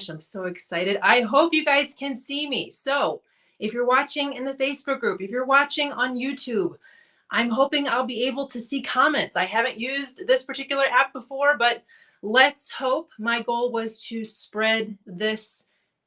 gosh, I'm so excited. I hope you guys can see me. So if you're watching in the Facebook group, if you're watching on YouTube, I'm hoping I'll be able to see comments. I haven't used this particular app before, but let's hope. My goal was to spread this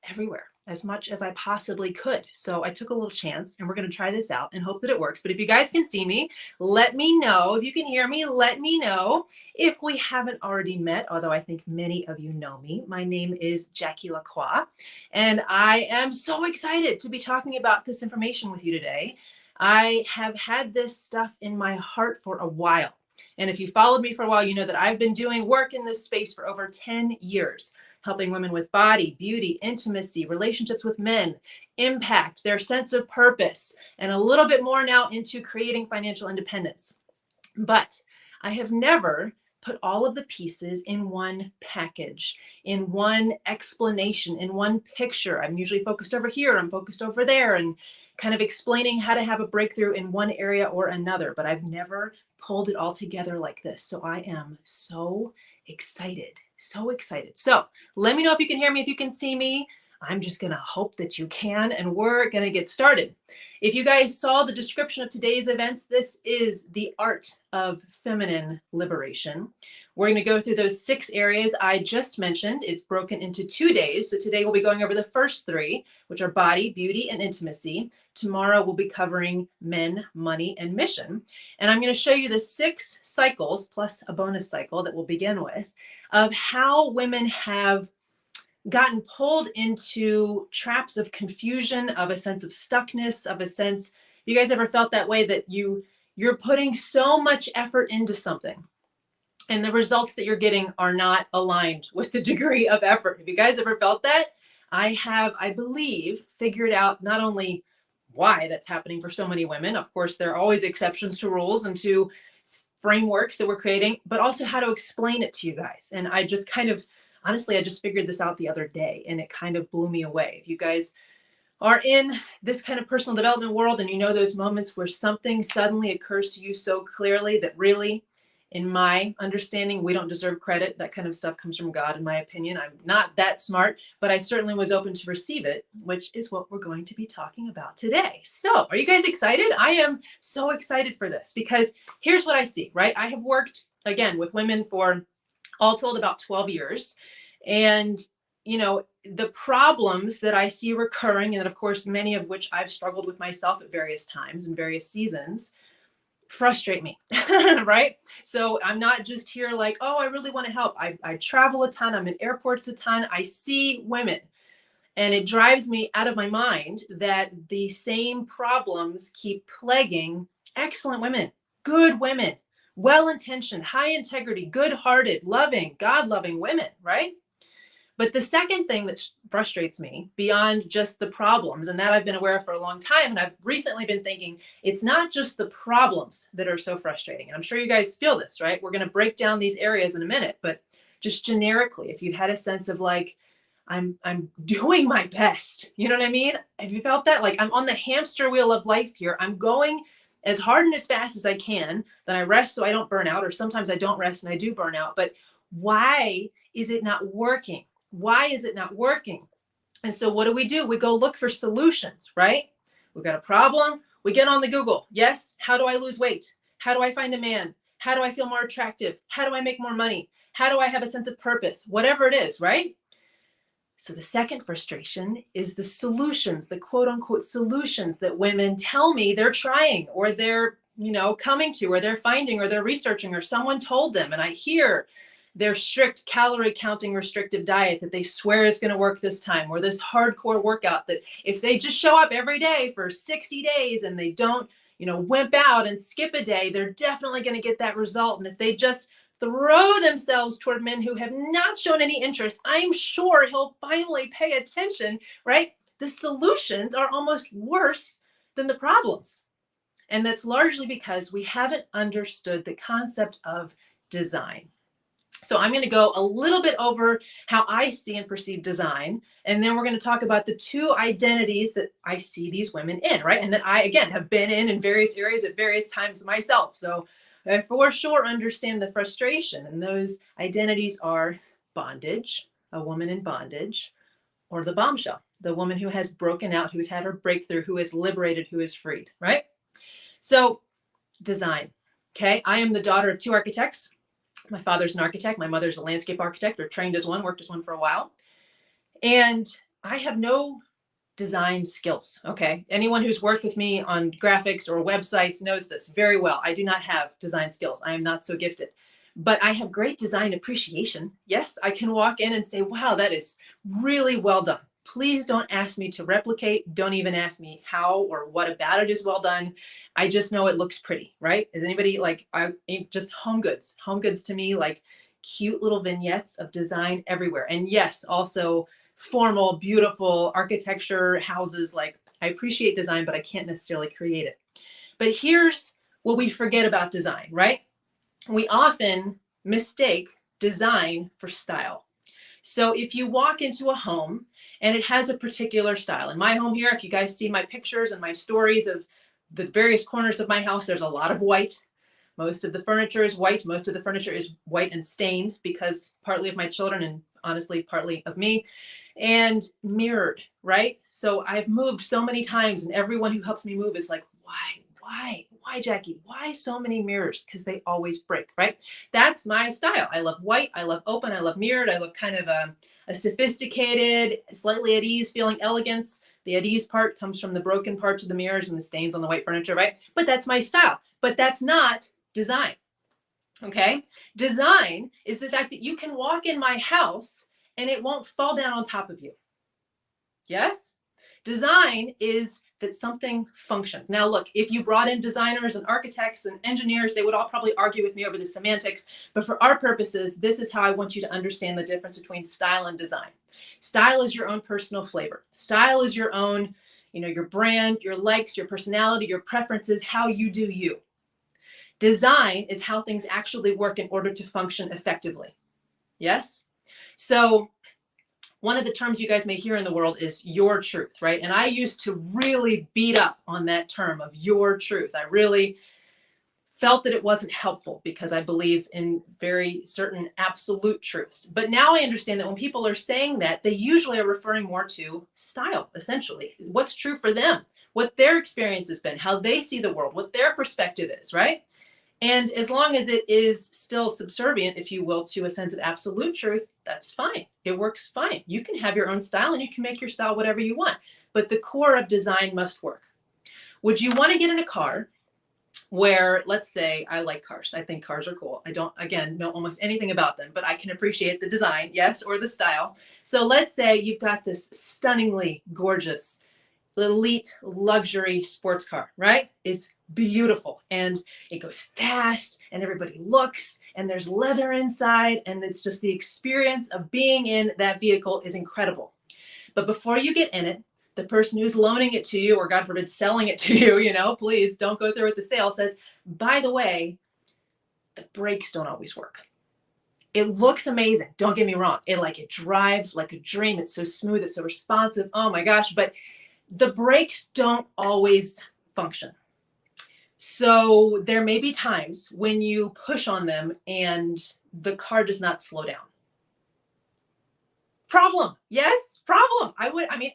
everywhere as much as I possibly could. So I took a little chance and we're going to try this out and hope that it works. But if you guys can see me, let me know. If you can hear me, let me know. If we haven't already met, although I think many of you know me, my name is Jackie Lacroix, and I am so excited to be talking about this information with you today. I have had this stuff in my heart for a while. And if you followed me for a while, you know that I've been doing work in this space for over 10 years, helping women with body, beauty, intimacy, relationships with men, impact, their sense of purpose, and a little bit more now into creating financial independence. But I have never put all of the pieces in one package, in one explanation, in one picture. I'm usually focused over here, I'm focused over there, and kind of explaining how to have a breakthrough in one area or another. But I've never pulled it all together like this. So I am so excited, so excited. So let me know if you can hear me, if you can see me. I'm just going to hope that you can, and we're going to get started. If you guys saw the description of today's events, this is the art of feminine liberation. We're going to go through those 6 areas I just mentioned. It's broken into 2 days. So today we'll be going over the first 3, which are body, beauty, and intimacy. Tomorrow we'll be covering men, money, and mission. And I'm going to show you the 6 cycles plus a bonus cycle that we'll begin with of how women have gotten pulled into traps of confusion, of a sense of stuckness, of a sense, you guys ever felt that way, that you're putting so much effort into something and the results that you're getting are not aligned with the degree of effort? Have you guys ever felt that? I have, I believe, figured out not only why that's happening for so many women. Of course, there are always exceptions to rules and to frameworks that we're creating, but also how to explain it to you guys. And I just kind of, honestly, I just figured this out the other day and it kind of blew me away. If you guys are in this kind of personal development world and you know those moments where something suddenly occurs to you so clearly that really, in my understanding, we don't deserve credit. That kind of stuff comes from God, in my opinion. I'm not that smart, but I certainly was open to receive it, which is what we're going to be talking about today. So are you guys excited? I am so excited for this because here's what I see, right? I have worked, again, with women for all told about 12 years. And, you know, the problems that I see recurring, and of course, many of which I've struggled with myself at various times and various seasons, frustrate me, right? So I'm not just here like, oh, I really want to help. I travel a ton. I'm in airports a ton. I see women. And it drives me out of my mind that the same problems keep plaguing excellent women, good women, well-intentioned, high integrity, good-hearted, loving, God-loving women, right? But the second thing that frustrates me beyond just the problems, and that I've been aware of for a long time, and I've recently been thinking, it's not just the problems that are so frustrating. And I'm sure you guys feel this, right? We're going to break down these areas in a minute, but just generically, if you've had a sense of like, I'm doing my best, you know what I mean? Have you felt that? Like I'm on the hamster wheel of life here. I'm going as hard and as fast as I can, then I rest so I don't burn out, or sometimes I don't rest and I do burn out. But why is it not working? Why is it not working? And so what do? We go look for solutions, right? We've got a problem. We get on the Google. Yes. How do I lose weight? How do I find a man? How do I feel more attractive? How do I make more money? How do I have a sense of purpose? Whatever it is, right? So the second frustration is the solutions, the quote unquote solutions that women tell me they're trying or they're, coming to, or they're finding, or they're researching, or someone told them. And I hear their strict calorie counting restrictive diet that they swear is going to work this time, or this hardcore workout that if they just show up every day for 60 days and they don't, wimp out and skip a day, they're definitely going to get that result. And if they just throw themselves toward men who have not shown any interest, I'm sure he'll finally pay attention, right? The solutions are almost worse than the problems. And that's largely because we haven't understood the concept of design. So I'm going to go a little bit over how I see and perceive design. And then we're going to talk about the 2 identities that I see these women in, right? And that I, again, have been in various areas at various times myself. So I for sure understand the frustration. And those identities are bondage, a woman in bondage, or the bombshell, the woman who has broken out, who's had her breakthrough, who is liberated, who is freed, right? So design. Okay. I am the daughter of 2 architects. My father's an architect. My mother's a landscape architect, or trained as one, worked as one for a while. And I have no design skills. Okay. Anyone who's worked with me on graphics or websites knows this very well. I do not have design skills. I am not so gifted, but I have great design appreciation. Yes, I can walk in and say, wow, that is really well done. Please don't ask me to replicate. Don't even ask me how or what about it is well done. I just know it looks pretty, right? Is anybody like, just home goods? Home goods to me, like cute little vignettes of design everywhere. And yes, also formal, beautiful architecture, houses. Like, I appreciate design, but I can't necessarily create it. But here's what we forget about design, right? We often mistake design for style. So if you walk into a home and it has a particular style, in my home here, if you guys see my pictures and my stories of the various corners of my house, there's a lot of white. Most of the furniture is white. Most of the furniture is white and stained, because partly of my children and honestly partly of me, and mirrored, right? So I've moved so many times, and everyone who helps me move is like, why, Jackie? Why so many mirrors? Because they always break, right? That's my style. I love white. I love open. I love mirrored. I love kind of a sophisticated, slightly at ease feeling elegance. The at ease part comes from the broken parts of the mirrors and the stains on the white furniture, right? But that's my style. But that's not design. Okay. Design is the fact that you can walk in my house and it won't fall down on top of you. Yes. Design is that something functions. Now, look, if you brought in designers and architects and engineers, they would all probably argue with me over the semantics. But for our purposes, this is how I want you to understand the difference between style and design. Style is your own personal flavor. Style is your own, your brand, your likes, your personality, your preferences, how you do you. Design is how things actually work in order to function effectively. Yes? So one of the terms you guys may hear in the world is your truth, right? And I used to really beat up on that term of your truth. I really felt that it wasn't helpful because I believe in very certain absolute truths. But now I understand that when people are saying that, they usually are referring more to style, essentially. What's true for them, what their experience has been, how they see the world, what their perspective is, right? And as long as it is still subservient, if you will, to a sense of absolute truth, that's fine. It works fine. You can have your own style and you can make your style whatever you want. But the core of design must work. Would you want to get in a car where, let's say, I like cars. I think cars are cool. I don't, again, know almost anything about them, but I can appreciate the design, yes, or the style. So let's say you've got this stunningly gorgeous elite luxury sports car, right? It's beautiful and it goes fast and everybody looks and there's leather inside and it's just the experience of being in that vehicle is incredible. But before you get in it, the person who's loaning it to you, or God forbid, selling it to you, please don't go through with the sale, says, by the way, the brakes don't always work. It looks amazing. Don't get me wrong. It drives like a dream. It's so smooth. It's so responsive. Oh my gosh. But the brakes don't always function. So there may be times when you push on them and the car does not slow down. Problem. Yes, problem.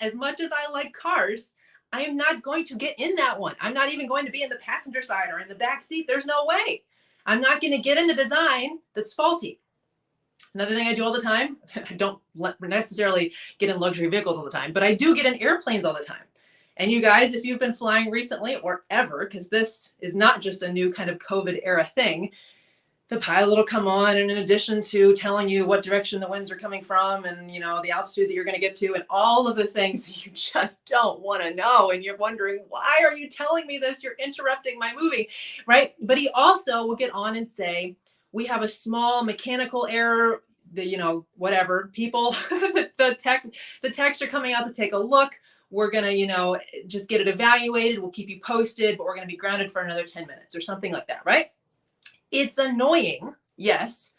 As much as I like cars, I am not going to get in that one. I'm not even going to be in the passenger side or in the back seat. There's no way. I'm not going to get into design that's faulty. Another thing I do all the time, I don't necessarily get in luxury vehicles all the time, but I do get in airplanes all the time. And you guys, if you've been flying recently or ever, because this is not just a new kind of COVID era thing, the pilot will come on, and in addition to telling you what direction the winds are coming from and, the altitude that you're going to get to and all of the things you just don't want to know. And you're wondering, why are you telling me this? You're interrupting my movie, right? But he also will get on and say, we have a small mechanical error, whatever, people, the techs are coming out to take a look. We're going to, just get it evaluated. We'll keep you posted, but we're going to be grounded for another 10 minutes or something like that, right? It's annoying, yes,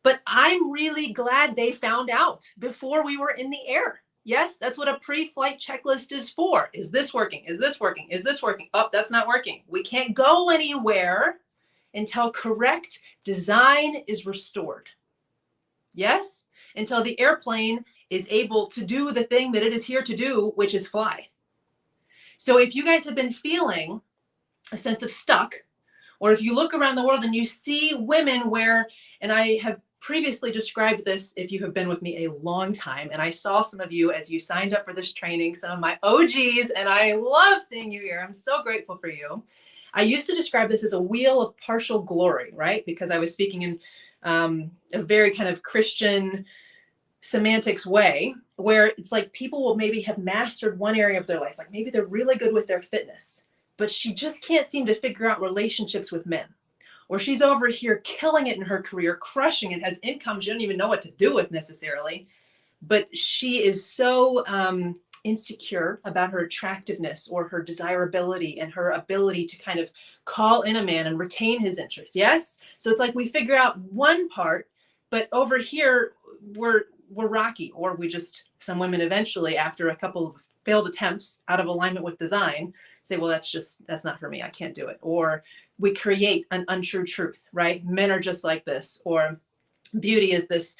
but I'm really glad they found out before we were in the air. Yes, that's what a pre-flight checklist is for. Is this working? Is this working? Is this working? Oh, that's not working. We can't go anywhere until correct design is restored. Yes, until the airplane is able to do the thing that it is here to do, which is fly. So if you guys have been feeling a sense of stuck, or if you look around the world and you see women where, and I have previously described this if you have been with me a long time, and I saw some of you as you signed up for this training, some of my OGs, and I love seeing you here. I'm so grateful for you. I used to describe this as a wheel of partial glory, right? Because I was speaking in a very kind of Christian semantics way, where it's like people will maybe have mastered one area of their life, like maybe they're really good with their fitness, but she just can't seem to figure out relationships with men. Or she's over here killing it in her career, crushing it, has income she doesn't even know what to do with necessarily. But she is so insecure about her attractiveness or her desirability and her ability to kind of call in a man and retain his interest. Yes? So it's like we figure out one part, but over here we're rocky, or we just, some women eventually, after a couple of failed attempts out of alignment with design, say, well, that's not for me. I can't do it. Or we create an untrue truth, right? Men are just like this, or beauty is this,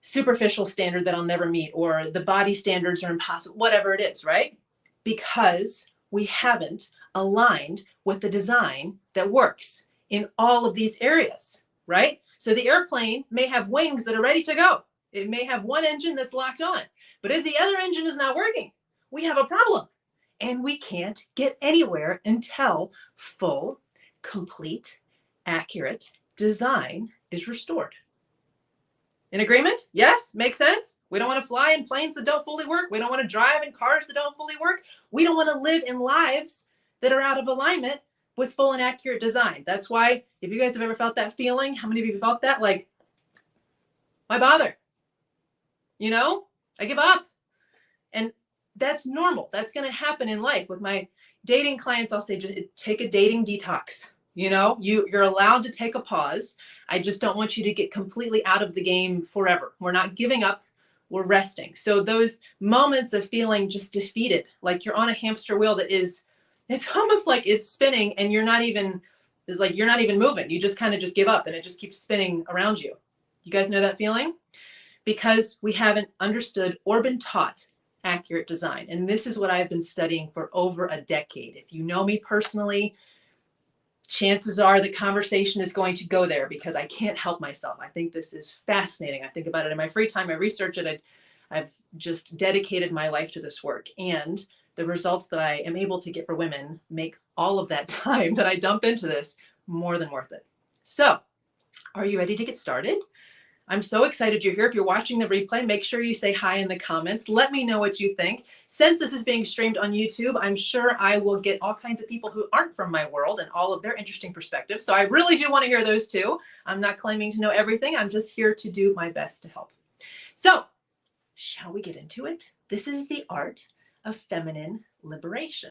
superficial standard that I'll never meet, or the body standards are impossible, whatever it is, right? Because we haven't aligned with the design that works in all of these areas, right? So the airplane may have wings that are ready to go. It may have one engine that's locked on, but if the other engine is not working, we have a problem. And we can't get anywhere until full, complete, accurate design is restored. In agreement? Yes? Makes sense? We don't want to fly in planes that don't fully work. We don't want to drive in cars that don't fully work. We don't want to live in lives that are out of alignment with full and accurate design. That's why, if you guys have ever felt that feeling, how many of you felt that? Like, why bother? I give up. And that's normal. That's going to happen in life. With my dating clients, I'll say, just take a dating detox. You're allowed to take a pause. I just don't want you to get completely out of the game forever. We're not giving up. We're resting. So those moments of feeling just defeated, like you're on a hamster wheel it's almost like it's spinning and you're not even moving. You just kind of just give up and it just keeps spinning around you. You guys know that feeling? Because we haven't understood or been taught accurate design. And this is what I've been studying for over a decade. If you know me personally, chances are the conversation is going to go there because I can't help myself. I think this is fascinating. I think about it in my free time. I research it. I've just dedicated my life to this work. And the results that I am able to get for women make all of that time that I dump into this more than worth it. So, are you ready to get started? I'm so excited you're here. If you're watching the replay, make sure you say hi in the comments. Let me know what you think. Since this is being streamed on YouTube, I'm sure I will get all kinds of people who aren't from my world and all of their interesting perspectives. So I really do want to hear those too. I'm not claiming to know everything. I'm just here to do my best to help. So, shall we get into it? This is the art of feminine liberation.